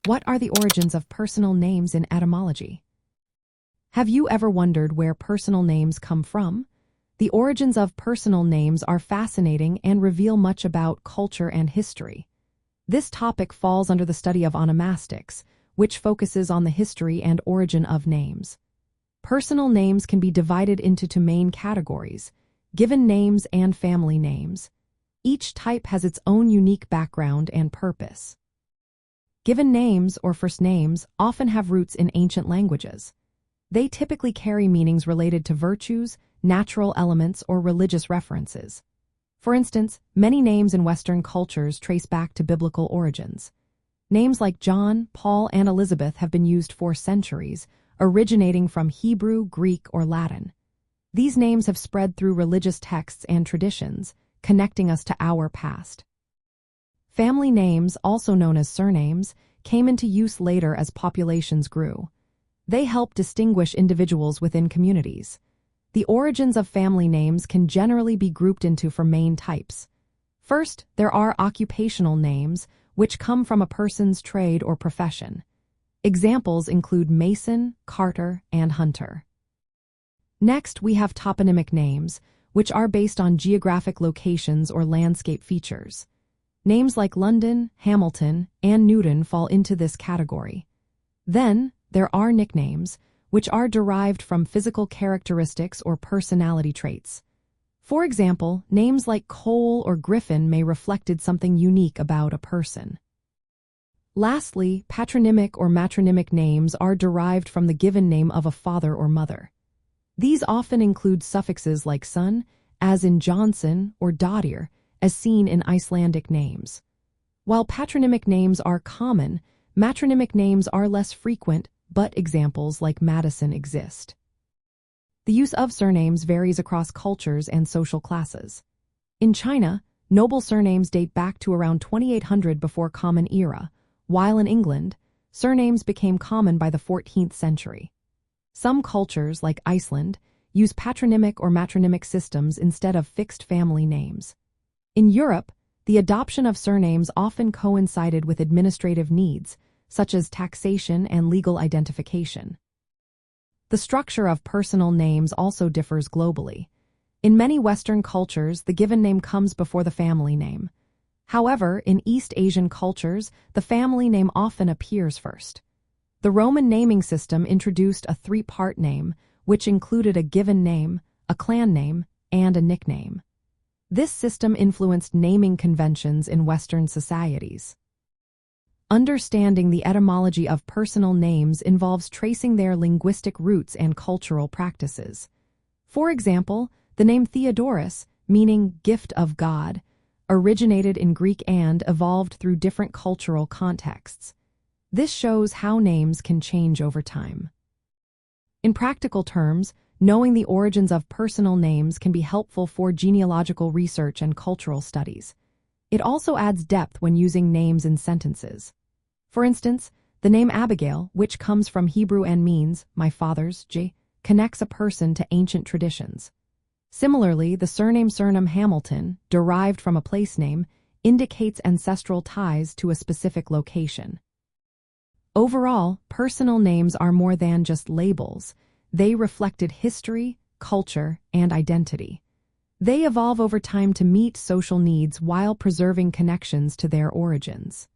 What are the origins of personal names in etymology? Have you ever wondered where personal names come from? The origins of personal names are fascinating and reveal much about culture and history. This topic falls under the study of onomastics, which focuses on the history and origin of names. Personal names can be divided into two main categories: given names and family names. Each type has its own unique background and purpose. Given names, or first names, often have roots in ancient languages. They typically carry meanings related to virtues, natural elements, or religious references. For instance, many names in Western cultures trace back to biblical origins. Names like John, Paul, and Elizabeth have been used for centuries, originating from Hebrew, Greek, or Latin. These names have spread through religious texts and traditions, connecting us to our past. Family names, also known as surnames, came into use later as populations grew. They help distinguish individuals within communities. The origins of family names can generally be grouped into four main types. First, there are occupational names, which come from a person's trade or profession. Examples include mason, carter, and hunter. Next, we have toponymic names, which are based on geographic locations or landscape features. Names like London, Hamilton, and Newton fall into this category. Then, there are nicknames, which are derived from physical characteristics or personality traits. For example, names like Cole or Griffin may reflect something unique about a person. Lastly, patronymic or matronymic names are derived from the given name of a father or mother. These often include suffixes like son, as in Johnson, or Dottir, as seen in Icelandic names. While patronymic names are common, matronymic names are less frequent, but examples like Madison exist. The use of surnames varies across cultures and social classes. In China, noble surnames date back to around 2800 before Common Era, while in England, surnames became common by the 14th century. Some cultures, like Iceland, use patronymic or matronymic systems instead of fixed family names. In Europe, the adoption of surnames often coincided with administrative needs, such as taxation and legal identification. The structure of personal names also differs globally. In many Western cultures, the given name comes before the family name. However, in East Asian cultures, the family name often appears first. The Roman naming system introduced a three-part name, which included a given name, a clan name, and a nickname. This system influenced naming conventions in Western societies. Understanding the etymology of personal names involves tracing their linguistic roots and cultural practices. For example, the name Theodorus, meaning gift of God, originated in Greek and evolved through different cultural contexts. This shows how names can change over time. In practical terms, knowing the origins of personal names can be helpful for genealogical research and cultural studies. It also adds depth when using names in sentences. For instance, the name Abigail, which comes from Hebrew and means my father's, connects a person to ancient traditions. Similarly, the surname Hamilton, derived from a place name, indicates ancestral ties to a specific location. Overall, personal names are more than just labels. They reflected history, culture, and identity. They evolve over time to meet social needs while preserving connections to their origins.